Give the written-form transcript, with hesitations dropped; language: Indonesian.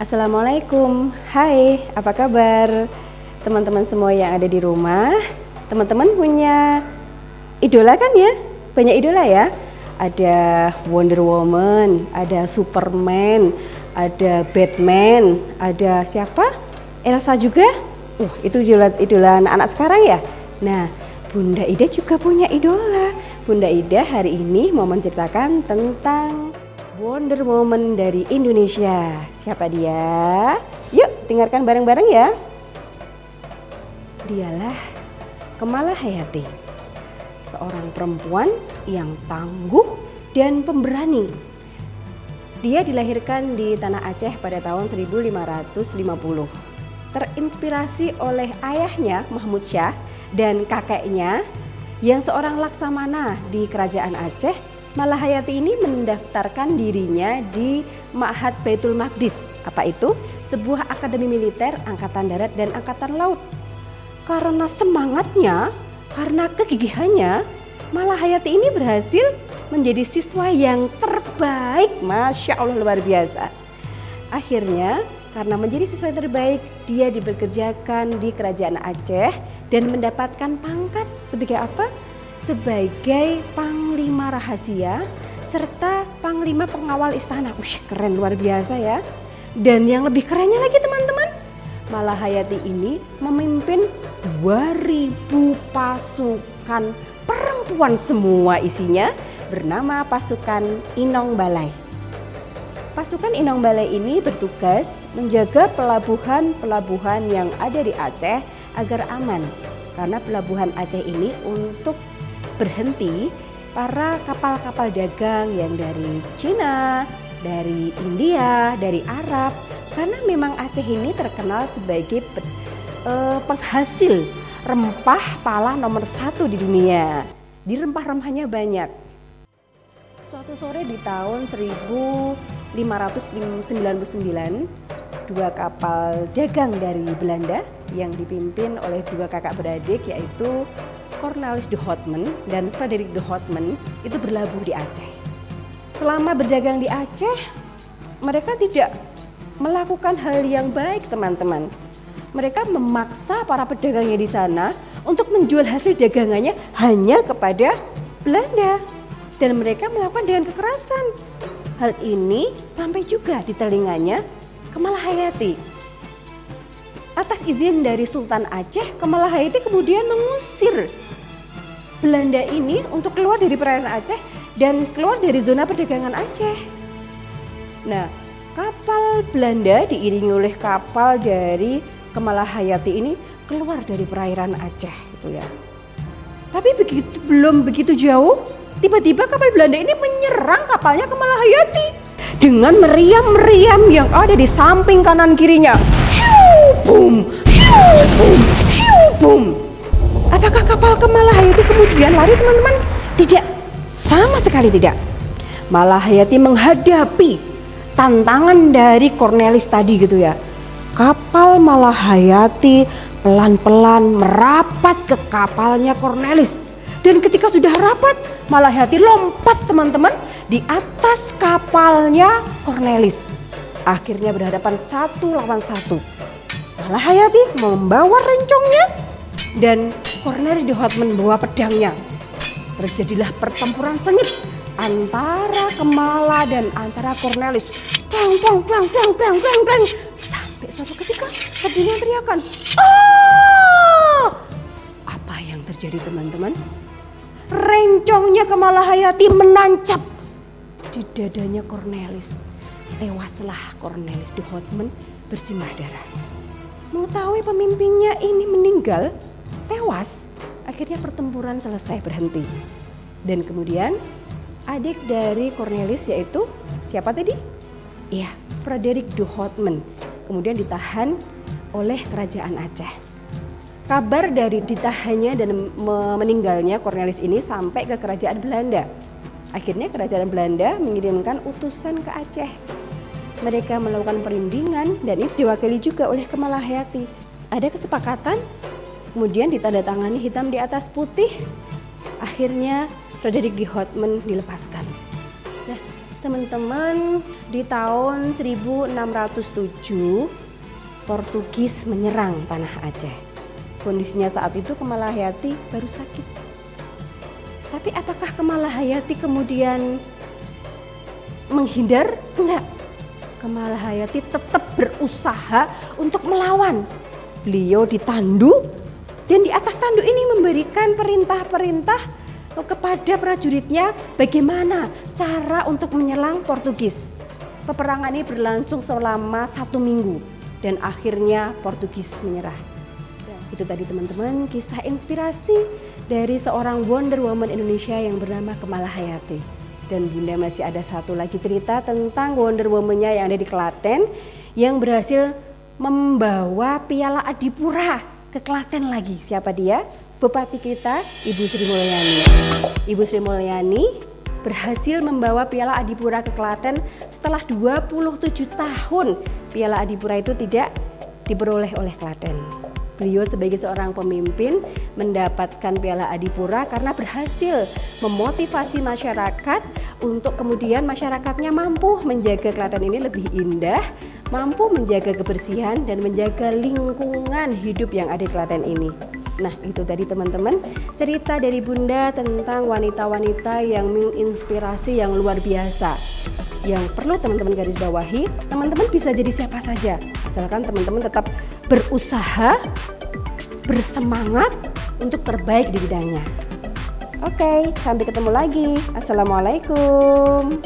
Assalamualaikum, hai, apa kabar teman-teman semua yang ada di rumah? Teman-teman punya idola kan ya? Banyak idola ya? Ada Wonder Woman, ada Superman, ada Batman, ada siapa? Elsa juga? Itu idola anak-anak sekarang ya? Nah, Bunda Ida juga punya idola. Bunda Ida hari ini mau menceritakan tentang Wonder Woman dari Indonesia. Siapa dia? Yuk dengarkan bareng-bareng ya. Dialah Kamala Hayati, seorang perempuan yang tangguh dan pemberani. Dia dilahirkan di Tanah Aceh pada tahun 1550. Terinspirasi oleh ayahnya Mahmud Syah dan kakeknya yang seorang laksamana di Kerajaan Aceh, Kamala Hayati ini mendaftarkan dirinya di Ma'had Baitul Maqdis. Apa itu? Sebuah akademi militer, angkatan darat dan angkatan laut. Karena semangatnya, karena kegigihannya, Kamala Hayati ini berhasil menjadi siswa yang terbaik. Masya Allah, luar biasa. Akhirnya karena menjadi siswa yang terbaik, dia dipekerjakan di Kerajaan Aceh dan mendapatkan pangkat sebagai apa? Sebagai Panglima Rahasia serta Panglima Pengawal Istana. Keren, luar biasa ya. Dan yang lebih kerennya lagi teman-teman, Kamala Hayati ini memimpin 2000 pasukan perempuan semua isinya, bernama pasukan Inong Balai. Pasukan Inong Balai ini bertugas menjaga pelabuhan-pelabuhan yang ada di Aceh agar aman. Karena pelabuhan Aceh ini untuk berhenti para kapal-kapal dagang yang dari Cina, dari India, dari Arab. Karena memang Aceh ini terkenal sebagai penghasil rempah pala nomor 1 di dunia. Di rempah-rempahnya banyak. Suatu sore di tahun 1599, dua kapal dagang dari Belanda yang dipimpin oleh dua kakak beradik yaitu Cornelis de Houtman dan Frederik de Houtman itu berlabuh di Aceh. Selama berdagang di Aceh, mereka tidak melakukan hal yang baik teman-teman. Mereka memaksa para pedagangnya di sana untuk menjual hasil dagangannya hanya kepada Belanda. Dan mereka melakukan dengan kekerasan. Hal ini sampai juga di telinganya Kamala Hayati. Atas izin dari Sultan Aceh, Kamala Hayati kemudian mengusir Belanda ini untuk keluar dari perairan Aceh dan keluar dari zona perdagangan Aceh. Nah, kapal Belanda diiringi oleh kapal dari Kamala Hayati ini keluar dari perairan Aceh gitu ya. Tapi belum begitu jauh, tiba-tiba kapal Belanda ini menyerang kapalnya Kamala Hayati dengan meriam-meriam yang ada di samping kanan kirinya. Shiu boom, shiu boom, shiu boom. Apakah kapal Kamala Hayati kemudian lari teman-teman? Tidak, sama sekali tidak. Kamala Hayati menghadapi tantangan dari Cornelis tadi gitu ya. Kapal Kamala Hayati pelan-pelan merapat ke kapalnya Cornelis. Dan ketika sudah rapat, Kamala Hayati lompat teman-teman di atas kapalnya Cornelis. Akhirnya berhadapan 1 lawan 1. Kamala Hayati membawa rencongnya dan Cornelis de Houtman membawa pedangnya. Terjadilah pertempuran sengit antara Kamala dan antara Cornelis. Dang, dang, dang, dang, dang, dang, dang. Sampai suatu ketika terdengar teriakan. Apa yang terjadi teman-teman? Rencongnya Kamala Hayati menancap di dadanya Cornelis. Tewaslah Cornelis de Houtman bersimbah darah. Mengetahui pemimpinnya ini meninggal, tewas, akhirnya pertempuran selesai, berhenti. Dan kemudian adik dari Cornelis yaitu siapa tadi? Iya, Frederik de Houtman. Kemudian ditahan oleh Kerajaan Aceh. Kabar dari ditahannya dan meninggalnya Cornelis ini sampai ke Kerajaan Belanda. Akhirnya Kerajaan Belanda mengirimkan utusan ke Aceh. Mereka melakukan perundingan dan itu diwakili juga oleh Kamala Hayati. Ada kesepakatan, kemudian ditandatangani hitam di atas putih. Akhirnya Frederik de Houtman dilepaskan. Nah, Teman-teman, di tahun 1607 Portugis menyerang tanah Aceh. Kondisinya saat itu Kemalahayati baru sakit. Tapi apakah Kemalahayati kemudian menghindar? Enggak. Kemalahayati tetap berusaha untuk melawan. Beliau ditandu dan di atas tandu ini memberikan perintah-perintah kepada prajuritnya bagaimana cara untuk menyerang Portugis. Peperangan ini berlangsung selama 1 minggu dan akhirnya Portugis menyerah. Itu tadi teman-teman kisah inspirasi dari seorang Wonder Woman Indonesia yang bernama Kemalahayati. Dan Bunda masih ada satu lagi cerita tentang Wonder Woman-nya yang ada di Klaten yang berhasil membawa piala Adipura ke Klaten lagi. Siapa dia? Bupati kita, Ibu Sri Mulyani. Ibu Sri Mulyani berhasil membawa piala Adipura ke Klaten setelah 27 tahun piala Adipura itu tidak diperoleh oleh Klaten. Beliau sebagai seorang pemimpin mendapatkan piala Adipura karena berhasil memotivasi masyarakat untuk kemudian masyarakatnya mampu menjaga Klaten ini lebih indah, mampu menjaga kebersihan dan menjaga lingkungan hidup yang ada di Klaten ini. Nah, itu tadi teman-teman cerita dari Bunda tentang wanita-wanita yang menginspirasi yang luar biasa. Yang perlu teman-teman garis bawahi, teman-teman bisa jadi siapa saja asalkan teman-teman tetap berusaha, bersemangat untuk terbaik di bidangnya. Oke, sampai ketemu lagi. Assalamualaikum.